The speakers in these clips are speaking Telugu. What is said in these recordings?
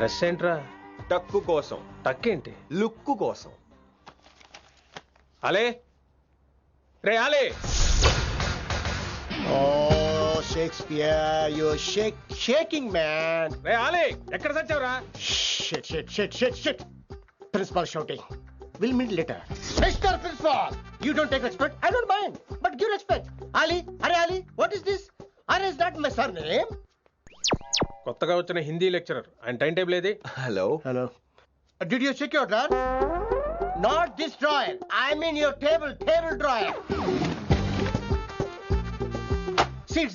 డ్రెస్ ఏంట్రా? టక్కు కోసం. టక్కేంటి? లుక్కు కోసం. అలే రే ఆలే. Oh, Shakespeare, you're shaking, man. రే ఆలే ఎక్కడ చచ్చావురా? Shit. Principal shouting. We'll meet later. Mr. Principal, you don't take respect. I don't mind, but give respect. Ali, what is this? Ali is not my surname. కొత్తగా వచ్చిన హిందీ లెక్చరర్. ఆయన టైం టేబుల్ ఏది? Hello. Did you check your drawer? Not this drawer. I mean your table drawer. See,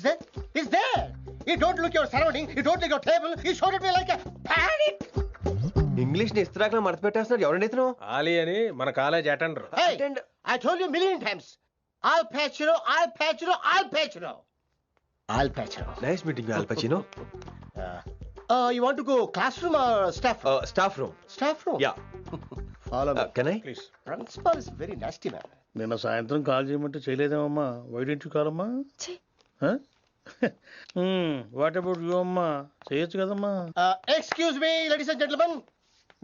it's there. You don't look your surrounding. You don't look your table. You showed at me like a panic. English ని ఇస్త్రాకులో మడత పెట్టేస్తున్నారు. ఎవరండి ఇతను? ఆలీ అని మన college attender. Hey, I told you a million times. I'll patch you. Nice meeting all పచినో. You want to go classroom or staff room? Staff room. Staff room? Yeah. Follow me. Can I? Please. Principal is very nasty man. నిన్న సాయంత్రం కాల్ చేయమంటే చేయలేదేమమ్మా? వైడెంట్ కాలమ్మా? వాట్ అబౌట్ యూ అమ్మా? చేయొచ్చు కదమ్మా. Excuse me, ladies and gentlemen.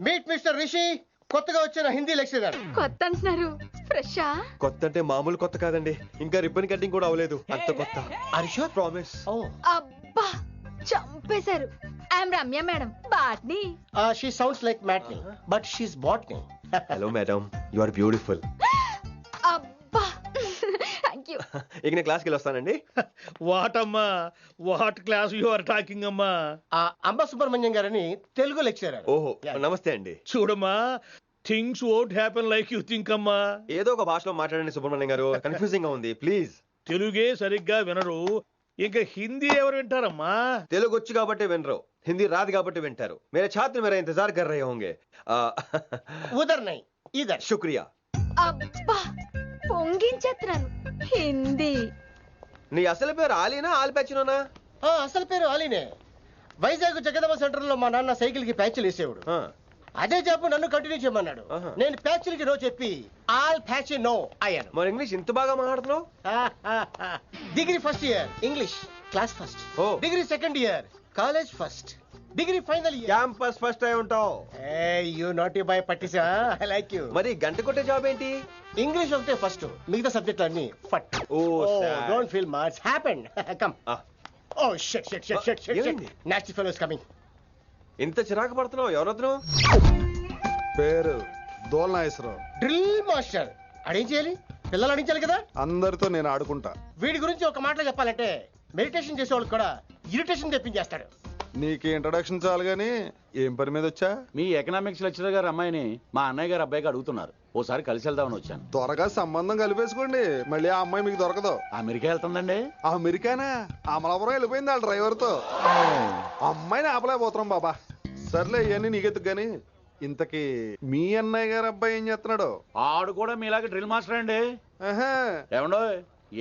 Meet Mr. Rishi. కొత్తగా వచ్చిన హిందీ లెక్చరర్. కొత్త అంటున్నారు, ఫ్రెషా? కొత్త అంటే మామూలు కొత్త కాదండి, ఇంకా రిబ్బన్ కటింగ్ కూడా అవ్వలేదు, అంత కొత్త. Are you sure? ప్రామిస్. అబ్బా చంపేశారు. I'm Ramya madam, botany. She sounds like Matney, but she's botany. Hello madam, you are beautiful. అబ్బా థ్యాంక్ యూ. ఇక నేను క్లాస్కి వెళ్ళి వస్తానండి. వాట్ అమ్మా, what class you are talking అమ్మా? అంబ సుబ్రహ్మణ్యం గారని తెలుగు లెక్చరర్. ఓహో నమస్తే అండి. చూడమ్మా, things won't happen like you think అమ్మా. ఏదో ఒక భాషలో మాట్లాడండి సుబ్రహ్మణ్యం గారు, కన్ఫ్యూజింగ్ గా ఉంది ప్లీజ్. తెలుగే సరిగ్గా వినరు, ఇంకా హిందీ ఎవరు వింటారమ్మా? తెలుగు వచ్చు కాబట్టి వినరు, హిందీ రాదు కాబట్టి వింటారు. मेरे छात्र मेरा इंतजार कर रहे होंगे. ఉదర్ నై ఇదర్. శుక్రియా. అబ్బా పొంగించేస్తున్నాను. హిందీ. నీ అసలు పేరు ఆలీనా ఆల్పచ్చినోనా? అసలు పేరు ఆలీనే. వైజాగ్ జగదమ్మ సెంటర్ లో మా నాన్న సైకిల్ కి ప్యాచ్లు వేసేవాడు. అదే జాబ్ నన్ను కంటిన్యూ చేయమన్నాడు. నేను ప్యాచ్లకి నో చెప్పి ఆల్ ప్యాచ్ నో అయ్యాను. మరి ఇంగ్లీష్ ఇంత బాగా మాట్లాడుతున్నావు? Degree first year English class first. Degree second year college first. Degree final year campus first అయి ఉంటావు. యూ నాట్ యూ బై పట్టిసా. I like you. మరి గంట కొట్టే జాబ్ ఏంటి? ఇంగ్లీష్ ఒకటే ఫస్ట్, మిగతా సబ్జెక్ట్ అన్ని ఫట్. Don't feel much happened. Come. Oh shit shit shit shit shit. Nasty fellows coming. ఇంత చిరాకు పడుతున్నావు, ఎవరొద్దు? పేరు దోల్నాగేశ్వరరావు. Drill master. అడేం చేయాలి? పిల్లలు అడించాలి కదా. అందరితో నేను ఆడుకుంటా. వీడి గురించి ఒక మాటలో చెప్పాలంటే మెడిటేషన్ చేసేవాళ్ళు కూడా ఇరిటేషన్ తెప్పించేస్తాడు. నీకు ఇంట్రడక్షన్ చాలు గానీ ఏం పని మీద వచ్చా? మీ ఎకనామిక్స్ లెక్చరర్ గారు అమ్మాయిని మా అన్నయ్య గారు అబ్బాయికి అడుగుతున్నారు, ఓసారి కలిసి వెళ్దామని వచ్చాను. త్వరగా సంబంధం కలిపేసుకోండి, మళ్ళీ ఆ అమ్మాయి మీకు దొరకదు. అమెరికా వెళ్తుందండి. అమెరికానా? అమలాపురం వెళ్ళిపోయింది వాళ్ళ డ్రైవర్ తో. అమ్మాయిని ఆపలేకపోతున్నాం బాబా. సర్లే ఇవన్నీ నీకెత్తుకు గాని, ఇంతకీ మీ అన్నయ్య గారు అబ్బాయి ఏం చేస్తున్నాడు? ఆడు కూడా మీలాగే డ్రిల్ మాస్టర్ అండి. ఏమండో,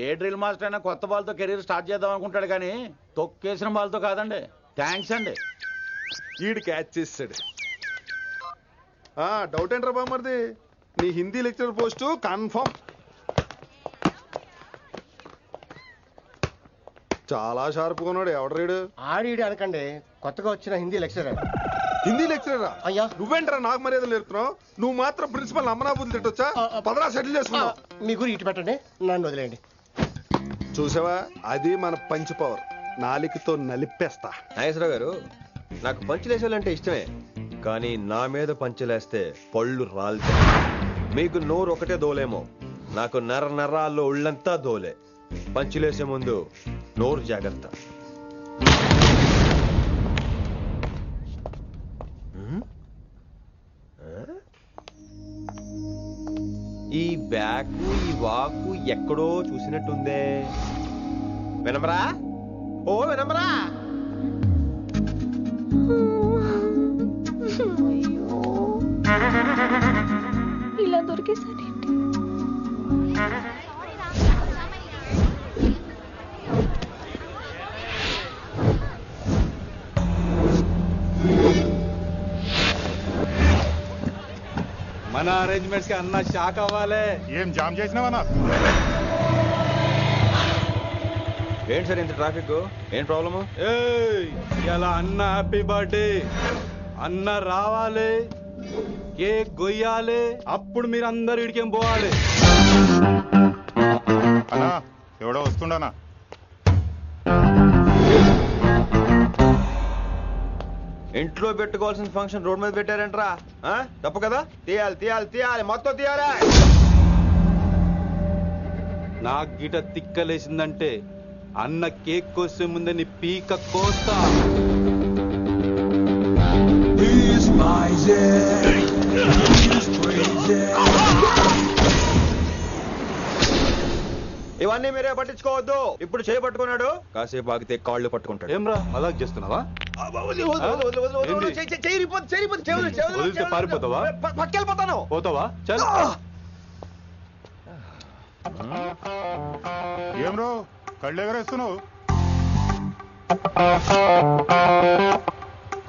ఏ డ్రిల్ మాస్టర్ అయినా కొత్త బాల్తో కెరీర్ స్టార్ట్ చేద్దాం అనుకుంటాడు కానీ తొక్కేసిన బాల్తో కాదండి. థ్యాంక్స్ అండి. ఈడు క్యాచ్ చేసాడు. డౌట్ ఏంట్రా బామ్మర్ది, నీ హిందీ లెక్చరర్ పోస్టు కన్ఫర్మ్. చాలా షార్ప్గా ఉన్నాడు. ఎవడరీడు? ఆడిడు అనకండి, కొత్తగా వచ్చిన హిందీ లెక్చరర్. హిందీ లెక్చరరా? అయ్యా నువ్వేంట్రా నాకు మర్యాదలు నేర్పుతున్నావు? నువ్వు మాత్రం ప్రిన్సిపల్ అమ్మనాబుద్ధి తిట్టొచ్చా? పదరా సెటిల్ చేసుకున్నావు. మీ గురి ఇటు పెట్టండి, నన్ను వదిలేయండి. చూసావా, అది మన పంచ్ పవర్. నాలికతో నలిపేస్తా. నాగేశ్వరరావు గారు, నాకు పంచులేసాలంటే ఇష్టమే, కానీ నా మీద పంచులేస్తే పళ్ళు రాలుతాయి. మీకు నోరు ఒకటే దోలేమో, నాకు నర నరాల్లో ఒళ్ళంతా దోలే. పంచులేసే ముందు నోరు జాగ్రత్త. ఈ బ్యాకు ఈ వాకు ఎక్కడో చూసినట్టుందే. వినమరా? ఓ వినమరా? ఇలా దొరికేసాడేంటి? మన అరేంజ్మెంట్స్ కి అన్న షాక్ అవ్వాలి. ఏం జామ్ చేసినావా? ఏంటి సార్ ఇంత ట్రాఫిక్? ఏం ప్రాబ్లము? ఇలా అన్న హ్యాపీ బర్త్డే. అన్న రావాలి, కేక్ గొయ్యాలి, అప్పుడు మీరు అందరు ఇడికేం పోవాలి. అన్నా ఎవడో వస్తుండనా? ఇంట్లో పెట్టుకోవాల్సిన ఫంక్షన్ రోడ్ మీద పెట్టారంట్రా. తప్పు కదా? తీయాలి తీయాలి తీయాలి, మొత్తం తీయాలి. నాకు గిట తిక్కలేసిందంటే అన్న కేక్ కోసే ముందే నీ పీక కోస్తా. ఇవన్నీ మీరే పట్టించుకోవద్దు. ఇప్పుడు చేయబట్టుకున్నాడు, కాసేపు ఆగితే కాళ్ళు పట్టుకుంటాడు. ఏమ్రా మజాక్ చేస్తున్నావా? వదిలితే పారిపోతావా? పక్కెళ్ళిపోతాను. పోతావా? చల్. ఏం రో కళ్ళు ఎగరేస్తున్నావు?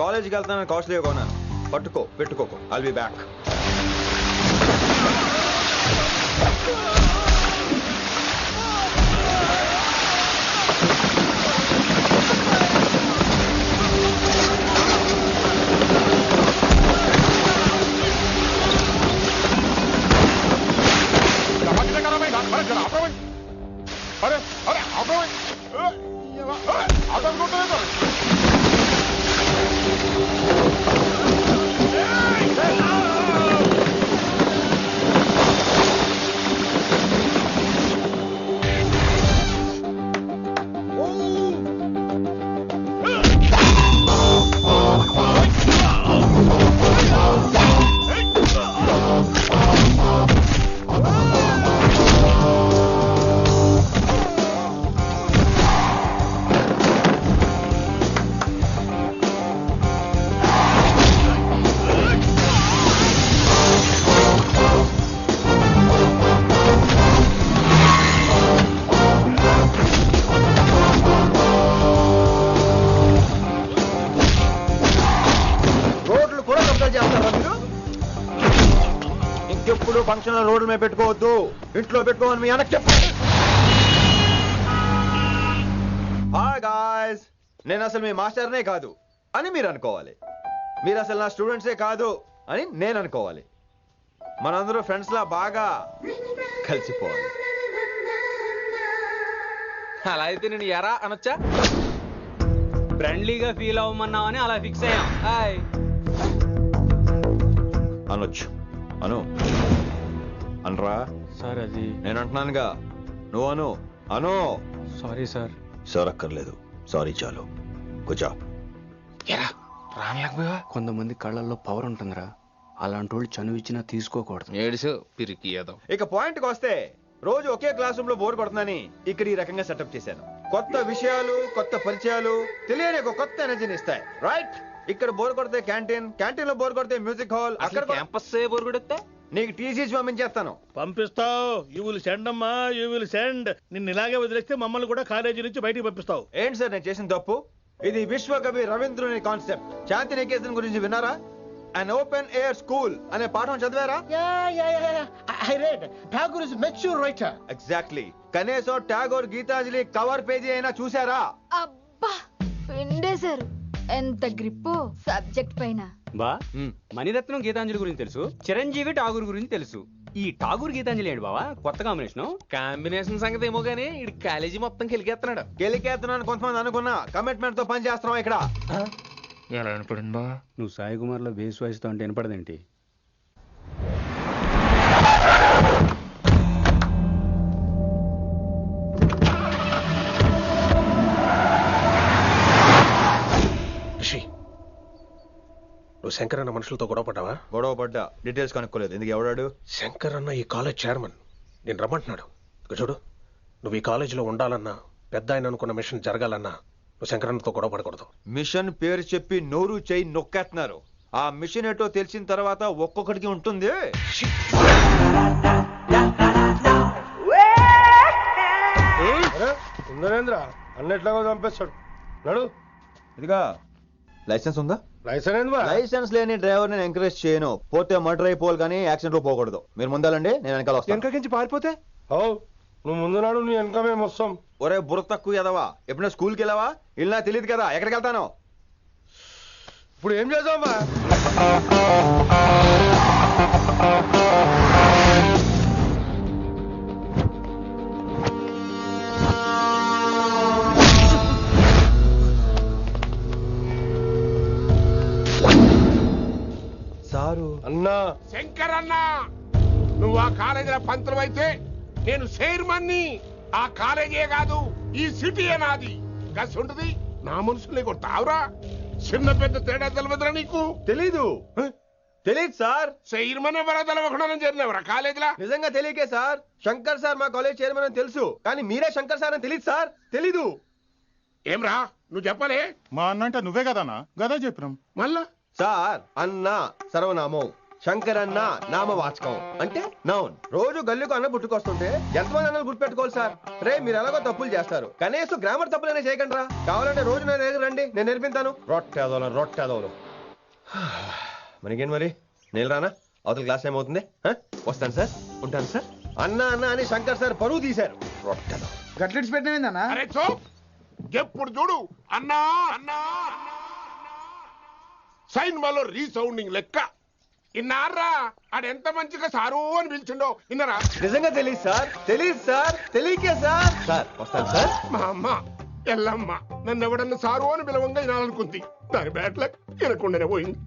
కాలేజీకి వెళ్తానని కాస్ట్లీగా కొన్నాను. పట్టుకో, పెట్టుకోకు. I'll be back. अरे अरे आपको आता को तो ఇంకెప్పుడు ఫంక్షన్ రోడ్డు మీద పెట్టుకోవద్దు, ఇంట్లో పెట్టుకోమని మీ అన్నకి చెప్పు. హాయ్ గాయ్స్, నేను అసలు మీ మాస్టర్నే కాదు అని మీరు అనుకోవాలి. మీరు అసలు నా స్టూడెంట్సే కాదు అని నేను అనుకోవాలి. మనందరూ ఫ్రెండ్స్ లా బాగా కలిసిపోవాలి. అలా అయితే నేను ఎరా అనొచ్చా? ఫ్రెండ్లీగా ఫీల్ అవ్వమన్నావని అలా ఫిక్స్ అయ్యాం. హాయ్ అనొచ్చు. అను అనరా సార్. అది నేను అంటున్నానుగా, నువ్వు అను. అను. Sorry sir. సార్ అక్కర్లేదు, సారీ చాలు. కూర్చో. కొంతమంది కళ్ళల్లో పవర్ ఉంటుందిరా, అలాంటి వాళ్ళు చనువు ఇచ్చినా తీసుకోకూడదు. ఏడుసు పిరికి ఏదో. ఇక పాయింట్కి వస్తే, రోజు ఒకే క్లాస్ రూమ్ లో బోర్ కొడుతుందని ఇక్కడ ఈ రకంగా సెటప్ చేశాను. కొత్త విషయాలు, కొత్త పరిచయాలు తెలియని ఒక కొత్త ఎనర్జీని ఇస్తాయి. రైట్? ఇక్కడ బోర్ కొడితే క్యాంటీన్, క్యాంటీన్ లో బోర్ కొడితే మ్యూజిక్ హాల్, అక్కడ క్యాంపస్ బోర్ కొడితే నీకు టీసీ పంపించేస్తాను. పంపిస్తావు. యూ విల్ సెండ్ అమ్మా, యూ విల్ సెండ్. నిన్ను ఇలాగే వదిలేస్తే మమ్మల్ని కూడా కాలేజీ నుంచి బయటికి పంపిస్తావు. ఏంటి సార్ నేను చేసిన తప్పు? ఇది విశ్వకవి రవీంద్రుని కాన్సెప్ట్. శాంతి నికేతన్ గురించి విన్నారా? అన్ ఓపెన్ ఎయిర్ స్కూల్ అనే పాఠం చదివారా? I read. Tagore is a mature writer. Exactly. కనీసం టాగోర్ గీతాంజలి కవర్ పేజీ అయినా చూసారా? అబ్బా పిండేశారు. ఎంత గ్రిప్పు సబ్జెక్ట్ పైన. బా మణిరత్నం గీతాంజలి గురించి తెలుసు, చిరంజీవి ఠాగూర్ గురించి తెలుసు. ఈ ఠాగూర్ గీతాంజలి ఏంటి బావా కొత్త కాంబినేషన్ సంగతి ఏమో గానీ ఈ కాలేజీ మొత్తం కెలికేస్తున్నాడు. గెలికేస్తున్నాను కొంతమంది అనుకున్నా, కమిట్మెంట్ తో పని చేస్తున్నాం ఇక్కడ. ఎలా వినపడింది బా? నువ్వు సాయి కుమార్ లో బేస్ వాయిస్ తో అంటే వినపడదేంటి? నువ్వు శంకర్ అన్న మనుషులతో గొడవ పడ్డావా? గొడవ పడ్డా, డీటెయిల్స్ కనుక్కోలేదు. ఎందుకు? ఎవడాడు? శంకర్ అన్న ఈ కాలేజ్ చైర్మన్. నేను రమ్మంటున్నాడు. ఇక చూడు, నువ్వు ఈ కాలేజీలో ఉండాలన్నా, పెద్ద ఆయన అనుకున్న మిషన్ జరగాలన్నా నువ్వు శంకర్ అన్నతో గొడవ పడకూడదు. మిషన్ పేరు చెప్పి నోరు చేయి నొక్కేస్తున్నారు. ఆ మిషన్ ఏటో తెలిసిన తర్వాత ఒక్కొక్కడికి ఉంటుంది. నరేంద్ర అన్నట్లాగా చంపేస్తాడు. నడు. ఇదిగా లైసెన్స్ ఉందా? లైసెన్స్ లైసెన్స్ లేని డ్రైవర్ నేను ఎంకరేజ్ చేయను. పోతే మర్డర్ అయిపోవాలి కానీ యాక్సిడెంట్ లో పోకూడదు. మీరు ముందాలండి, నేను వెనకాల వస్తాను. వెనకకించి పారిపోతే నువ్వు ముందు నాడు నీ వెనక మేము వస్తాం. ఒరే బుర్ర తక్కువ ఎదవా, ఎప్పుడైనా స్కూల్కి వెళ్ళావా? ఇలా తెలియదు కదా, ఎక్కడికి వెళ్తాను? ఇప్పుడు ఏం చేద్దామా? సారు అన్నా శంకర్ అన్నా, నువ్వు ఆ కాలేజీలో పంతులు అయితే నేను చైర్మన్ని. ఆ కాలేజీ కాదు, ఈ సిటీయే నాది. గస్ ఉంటుంది నా మనుషుల్ని కొడతావురా? చిన్న పెద్ద తేడా తెలవదురా నీకు? తెలీదు సార్. చైర్మన్ ఎవరో తెలవకుండా చేరినవరా కాలేజీలో? నిజంగా తెలియకే సార్. శంకర్ సార్ మా కాలేజ్ చైర్మన్ అని తెలుసు, కానీ మీరే శంకర్ సార్ అని తెలియదు సార్. తెలీదు. ఏమ్రా నువ్వు చెప్పలే? మా అన్న అంటే నువ్వే కదన్నా, గదా చెప్పినాం. మళ్ళా సార్ అన్న సర్వనామం, శంకర్ అన్న నామవాచకం అంటే నౌన్. రోజు గల్లుకు అన్న పుట్టుకొస్తుంటే ఎంతమంది అన్నలు గుర్తుపెట్టుకోవాలి సార్? రే మీరు ఎలాగో తప్పులు చేస్తారు, కనీసం గ్రామర్ తప్పులనే చేయకండి రా. కావాలంటే రోజు నా దగ్గర రండి, నేను నేర్పిస్తాను. రొట్టెదోలం మనకేం మరి? నేను రానా? అవతల క్లాస్ ఏమవుతుంది? వస్తాను సార్, ఉంటాను సార్. అన్న అన్న అని శంకర్ సార్ పరువు తీశారు. రొట్టెదో గట్లెట్స్ పెట్టినా అరే చో, ఎప్పుడు చూడు అన్నా అన్నా సైన్ మాలో రీసౌండింగ్ లెక్క. ఇన్నారా ఆడెంత మంచిగా సారు అని పిలిచిండో ఇన్నరా? నిజంగా తెలియదు సార్, తెలియకే సార్. సార్ వస్తాను సార్. మా అమ్మ ఎల్లమ్మ నన్ను ఎవడన్నా సారు అని పిలవంగా వినాలనుకుంది. దాని బ్యాట్ల వినకుండానే పోయింది.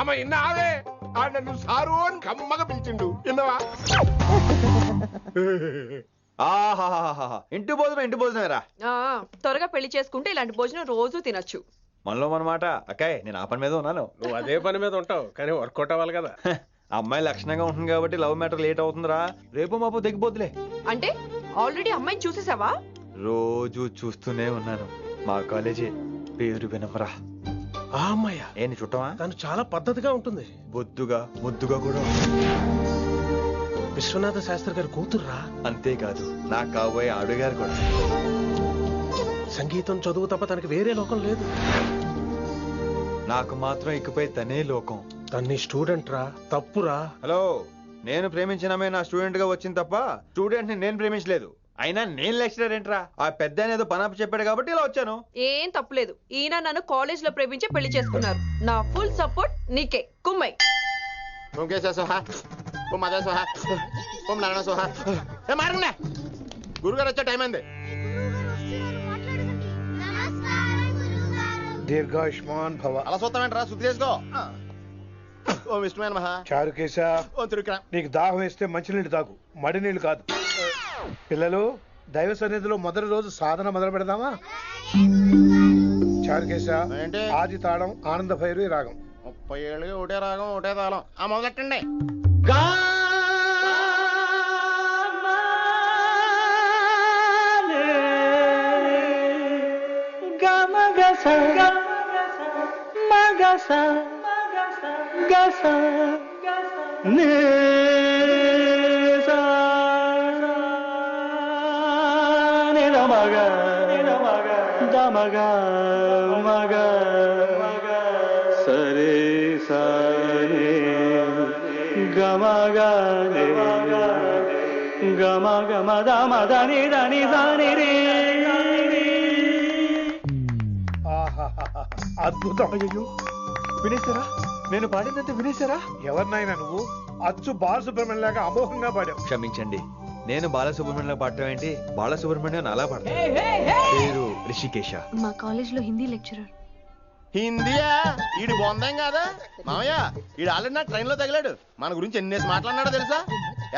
అమ్మ ఇన్నావే, ఆడ నన్ను సారు అని కమ్మగా పిలిచిండు. విన్నవా? ఆహాహాహా, ఇంటి భోజనం రా. త్వరగా పెళ్లి చేసుకుంటే ఇలాంటి భోజనం రోజు తినొచ్చు. మనలో మనమాట. అక్కాయ్ నేను ఆ పని మీద ఉన్నాను. నువ్వు అదే పని మీద ఉంటావు, కానీ వర్కౌట్ అవ్వాలి కదా. అమ్మాయి లక్షణంగా ఉంటుంది కాబట్టి లవ్ మ్యాటర్ లేట్ అవుతుందిరా. రేపు మాపు దిగిపోతులే. అంటే ఆల్రెడీ అమ్మాయిని చూసేసావా? రోజు చూస్తూనే ఉన్నాను. మా కాలేజీ పేరు వినమరా. ఆ అమ్మాయ ఏంటి చుట్టమా? తను చాలా పద్ధతిగా ఉంటుంది, బొద్దుగా ముద్దుగా కూడా. విశ్వనాథ శాస్త్రి గారి కూతుర్రా. అంతేకాదు నా కాబోయే ఆడుగారు కూడా. సంగీతం చదువు తప్ప తనకి వేరే లోకం లేదు. నాకు మాత్రం ఇకపై తనే లోకం. తన్ని స్టూడెంట్ రా, తప్పురా. హలో, నేను ప్రేమించినమే నా స్టూడెంట్ గా వచ్చింది తప్ప స్టూడెంట్ ని నేను ప్రేమించలేదు. అయినా నేను లెక్చరర్ ఏంట్రా? ఆ పెద్ద ఏదో పనాపు చెప్పాడు కాబట్టి ఇలా వచ్చాను. ఏం తప్పులేదు. ఈయన నన్ను కాలేజ్ లో ప్రేమించి పెళ్లి చేసుకున్నారు. నా ఫుల్ సపోర్ట్ నీకే. కుమ్మై. గురుగారు వచ్చే టైం అయింది. దీర్ఘాయుష్మాన్ భవ. అలా చూస్తామేంట్రా? శుద్ధి చేసుకో. ఓ విష్ణుమైన మహా. చారుకేశ, నీకు దాహం వేస్తే మంచినీళ్ళు తాగు, మడి నీళ్ళు కాదు. పిల్లలు, దైవ సన్నిధిలో మొదటి రోజు సాధన మొదలు పెడదామా? చారుకేశ, ఆది తాళం ఆనంద భైరవి రాగం. 30 ఏళ్ళుగా ఒకటే రాగం ఒకటే తాళం. ఆ మొదలెట్టండి. అద్భుతం. వినేశారా? నేను పాడినంత వినేశారా? ఎవరినైనా నువ్వు అచ్చు బాలసుబ్రహ్మణ్యం లాగా అమోఘంగా పాడావు. క్షమించండి, నేను బాలసుబ్రహ్మణ్యం పాడటం ఏంటి? బాలసుబ్రహ్మణ్యం అలా పాడతాను. పేరు రిషికేశ. మా కాలేజ్ లో హిందీ లెక్చరర్. హిందీయా? ఈడు బొందేం కాదా మామయ్య? ఈడు ఆల్రెడీ నా ట్రైన్ లో తగిలాడు. మన గురించి ఎన్నేసి మాట్లాడినాడో తెలుసా?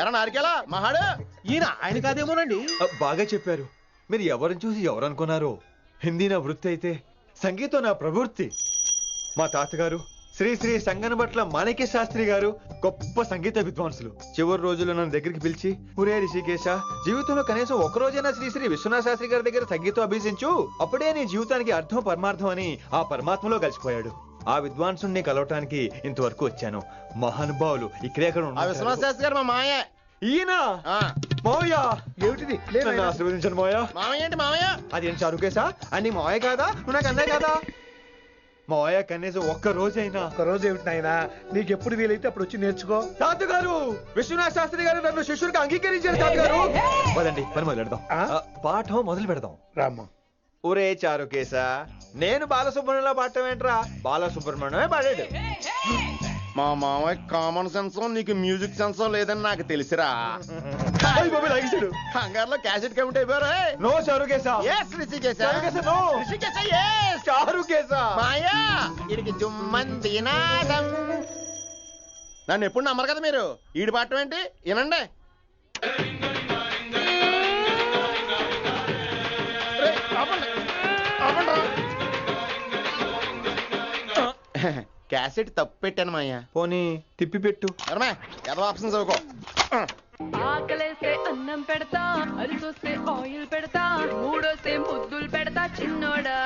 ఎరా నారికేలా మహాడు. ఈయన ఆయన కాదేమోనండి. బాగా చెప్పారు. మీరు ఎవరిని చూసి ఎవరు అనుకున్నారు? హిందీ నా వృత్తి అయితే సంగీతం నా ప్రవృత్తి. మా తాతగారు శ్రీ శ్రీ సంగనబట్ల మాణిక్య శాస్త్రి గారు గొప్ప సంగీత విద్వాంసులు. చివరి రోజుల్లో నన్ను దగ్గరికి పిలిచి, ఒరే రిషికేశ, జీవితంలో కనీసం ఒక రోజైనా శ్రీ శ్రీ విశ్వనాథ శాస్త్రి గారి దగ్గర సంగీతం అభ్యసించు, అప్పుడే నీ జీవితానికి అర్థం పరమార్థం అని ఆ పరమాత్మలో కలిసిపోయాడు. ఆ విద్వాంసుని కలవటానికి ఇంతవరకు వచ్చాను. మహానుభావులు ఇక్కడే విశ్వనాథ శాస్త్రి గారు మా మాయ. ఈయన మావయ్య. ఏమిటిది? నన్ను ఆశీర్వదించండి మావయ్య. మామయ్య ఏంటి మామయ్య? అదేం చారుకేశా? అని మావయ్య కాదా? నువ్వు నాకు అన్నయ్య కాదా? మావయ్య కనీసం ఒక్క రోజైనా. ఒక్క రోజు ఏమిటి నాయనా? నీకు ఎప్పుడు వీలైతే అప్పుడు వచ్చి నేర్చుకో. తాతగారు, విశ్వనాథ శాస్త్రి గారు నన్ను శిష్యుడికి అంగీకరించారు. తాతగారు పదండి, పని మొదలు పెడదాం. పాఠం మొదలు పెడదాం. రామ్మా. ఒరే చారుకేశా, నేను బాలసుబ్రహ్మణ్యంలో పాడటం ఏంట్రా? బాలసుబ్రహ్మణ్యమే పాడాడు. మా మామయ్య కామన్ సెన్స్ నీకు మ్యూజిక్ సెన్స్ లేదని నాకు తెలిసిరా. కంగారులో క్యాసెట్ కమిట్ అయిపోయారా? నో చారుకేశా. yes రిషికేశ. చారుకేశా, no. రిషికేశ yes. చారుకేశా. మాయా ఇడికి జుమ్మంది నాదం. నన్ను ఎప్పుడు నమ్మరు కదా మీరు. ఈడి పాడటం ఏంటి వినండి. క్యాసెట్ తప్పు పెట్టాను మాయ్యా. పోనీ తిప్పి పెట్టు. ఏదో ఆప్షన్ చదువుకో. ఆకలేస్తే అన్నం పెడతా, అరిసొస్తే ఆయిల్ పెడతా, మూడోస్తే ముద్దులు పెడతా చిన్నోడా.